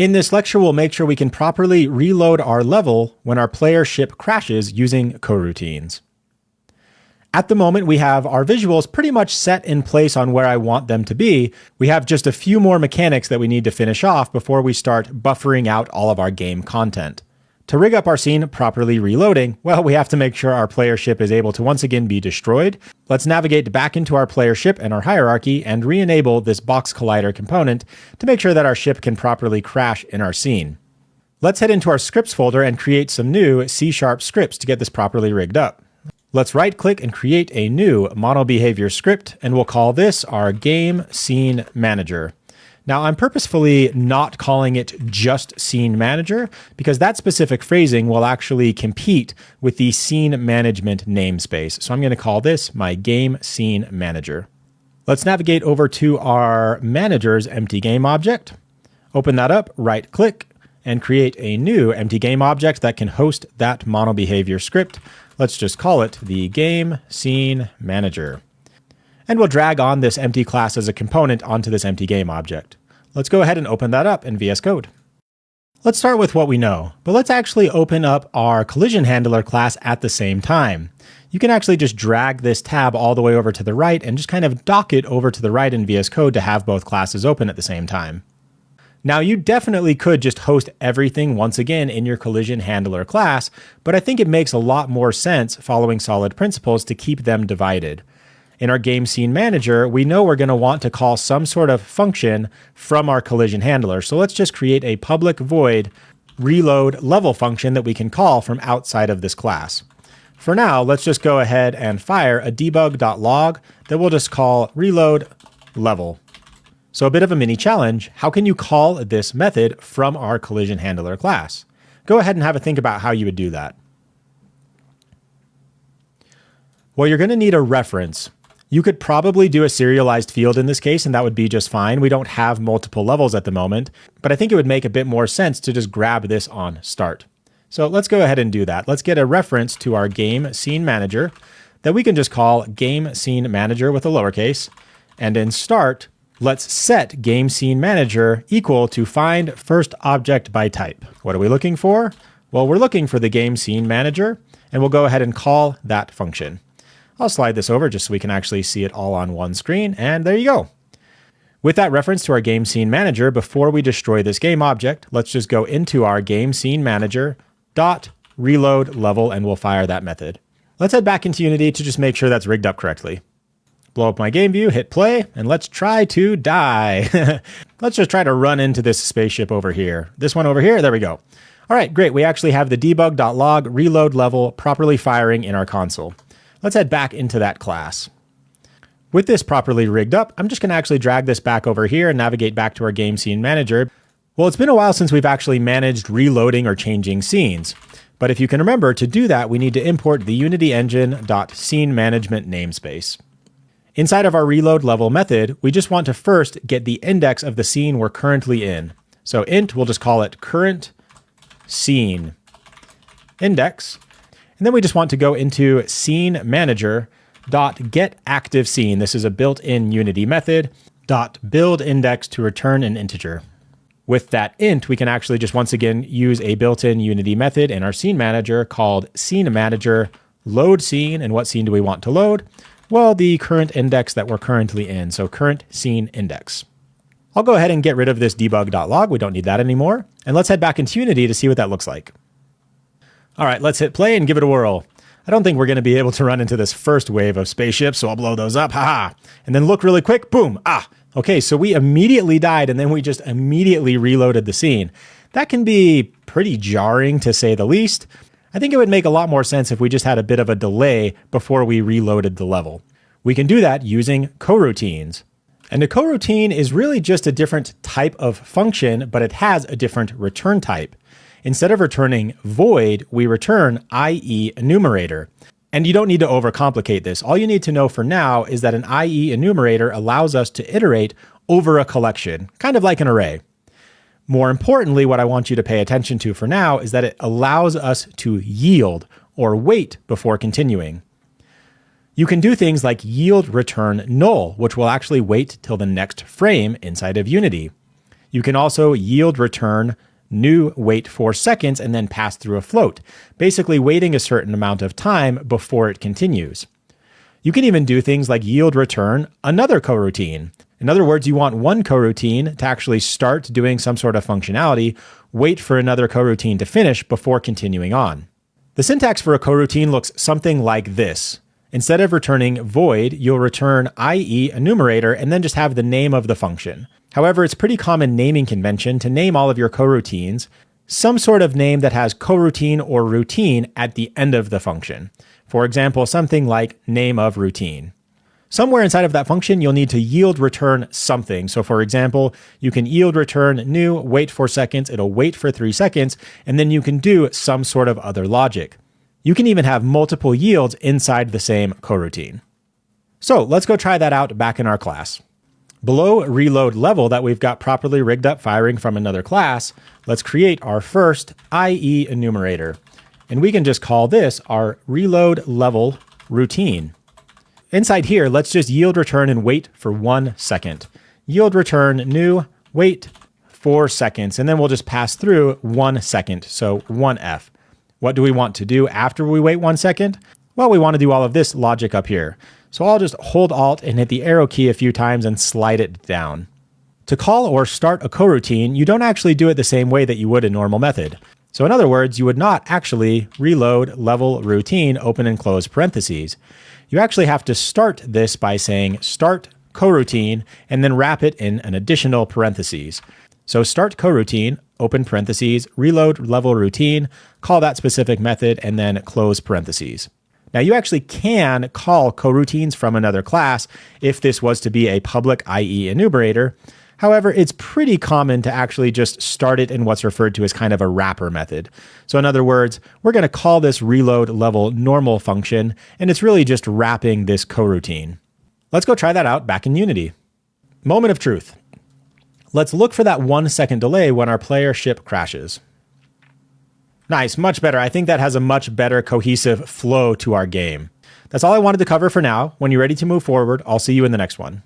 In this lecture, we'll make sure we can properly reload our level when our player ship crashes using coroutines. At the moment, we have our visuals pretty much set in place on where I want them to be. We have just a few more mechanics that we need to finish off before we start buffering out all of our game content. To rig up our scene properly reloading, well, we have to make sure our player ship is able to once again be destroyed. Let's navigate back into our player ship and our hierarchy and re-enable this box collider component to make sure that our ship can properly crash in our scene. Let's head into our scripts folder and create some new C# scripts to get this properly rigged up. Let's right-click and create a new monobehavior script, and we'll call this our game scene manager. Now, I'm purposefully not calling it just scene manager because that specific phrasing will actually compete with the scene management namespace. So I'm going to call this my game scene manager. Let's navigate over to our manager's empty game object. Open that up, right-click, and create a new empty game object that can host that monobehavior script. Let's just call it the game scene manager. And we'll drag on this empty class as a component onto this empty game object. Let's go ahead and open that up in VS Code. Let's start with what we know, but let's actually open up our collision handler class at the same time. You can actually just drag this tab all the way over to the right and just kind of dock it over to the right in VS Code to have both classes open at the same time. Now, you definitely could just host everything once again in your collision handler class, but I think it makes a lot more sense following solid principles to keep them divided. In our game scene manager, we know we're going to want to call some sort of function from our collision handler. So let's just create a public void reload level function that we can call from outside of this class. For now, let's just go ahead and fire a debug.log that we'll just call reload level. So a bit of a mini challenge. How can you call this method from our collision handler class? Go ahead and have a think about how you would do that. Well, you're going to need a reference. You could probably do a serialized field in this case, and that would be just fine. We don't have multiple levels at the moment, but I think it would make a bit more sense to just grab this on start. So let's go ahead and do that. Let's get a reference to our game scene manager that we can just call game scene manager with a lowercase. And in start, let's set game scene manager equal to find first object by type. What are we looking for? Well, we're looking for the game scene manager, and we'll go ahead and call that function. I'll slide this over just so we can actually see it all on one screen, and there you go. With that reference to our game scene manager, before we destroy this game object, let's just go into our game scene manager dot reload level, and we'll fire that method. Let's head back into Unity to just make sure that's rigged up correctly. Blow up my game view, hit play, and let's try to die. Let's just try to run into this spaceship over here. This one over here, there we go. All right, great. We actually have the debug.log reload level properly firing in our console. Let's head back into that class. With this properly rigged up, I'm just going to actually drag this back over here and navigate back to our game scene manager. Well, it's been a while since we've actually managed reloading or changing scenes. But if you can remember, to do that, we need to import the Unity engine.scene management namespace. Inside of our reload level method, we just want to first get the index of the scene we're currently in. So int, we'll just call it current scene index. And then we just want to go into scene manager dot get active scene. This is a built-in Unity method dot build index to return an integer. With that int, we can actually just once again use a built-in Unity method in our scene manager called scene manager load scene. And what scene do we want to load? Well, the current index that we're currently in. So current scene index. I'll go ahead and get rid of this debug.log. We don't need that anymore. And let's head back into Unity to see what that looks like. All right, let's hit play and give it a whirl. I don't think we're going to be able to run into this first wave of spaceships, so I'll blow those up, haha. And then look really quick, boom, Okay, so we immediately died and then we just immediately reloaded the scene. That can be pretty jarring to say the least. I think it would make a lot more sense if we just had a bit of a delay before we reloaded the level. We can do that using coroutines. And a coroutine is really just a different type of function, but it has a different return type. Instead of returning void, we return IE enumerator. And you don't need to overcomplicate this. All you need to know for now is that an IE enumerator allows us to iterate over a collection, kind of like an array. More importantly, what I want you to pay attention to for now is that it allows us to yield or wait before continuing. You can do things like yield return null, which will actually wait till the next frame inside of Unity. You can also yield return new wait 4 seconds and then pass through a float, basically waiting a certain amount of time before it continues. You can even do things like yield return another coroutine. In other words, you want one coroutine to actually start doing some sort of functionality, wait for another coroutine to finish before continuing on. The syntax for a coroutine looks something like this. Instead of returning void, you'll return IE enumerator and then just have the name of the function. However, it's pretty common naming convention to name all of your coroutines some sort of name that has coroutine or routine at the end of the function. For example, something like name of routine. Somewhere inside of that function, you'll need to yield return something. So for example, you can yield return new, wait 4 seconds, it'll wait for 3 seconds, and then you can do some sort of other logic. You can even have multiple yields inside the same coroutine. So let's go try that out back in our class. Below reload level that we've got properly rigged up firing from another class, let's create our first IE enumerator. And we can just call this our reload level routine. Inside here, let's just yield return and wait for 1 second. Yield return new, wait 4 seconds, and then we'll just pass through 1 second, so 1F. What do we want to do after we wait 1 second? Well, we want to do all of this logic up here. So I'll just hold Alt and hit the arrow key a few times and slide it down. To call or start a coroutine, you don't actually do it the same way that you would a normal method. So in other words, you would not actually reload level routine open and close parentheses. You actually have to start this by saying start coroutine and then wrap it in an additional parentheses. So start coroutine, open parentheses, reload level routine, call that specific method, and then close parentheses. Now you actually can call coroutines from another class if this was to be a public IE enumerator. However, it's pretty common to actually just start it in what's referred to as kind of a wrapper method. So in other words, we're going to call this reload level normal function, and it's really just wrapping this coroutine. Let's go try that out back in Unity. Moment of truth. Let's look for that 1 second delay when our player ship crashes. Nice, much better. I think that has a much better cohesive flow to our game. That's all I wanted to cover for now. When you're ready to move forward, I'll see you in the next one.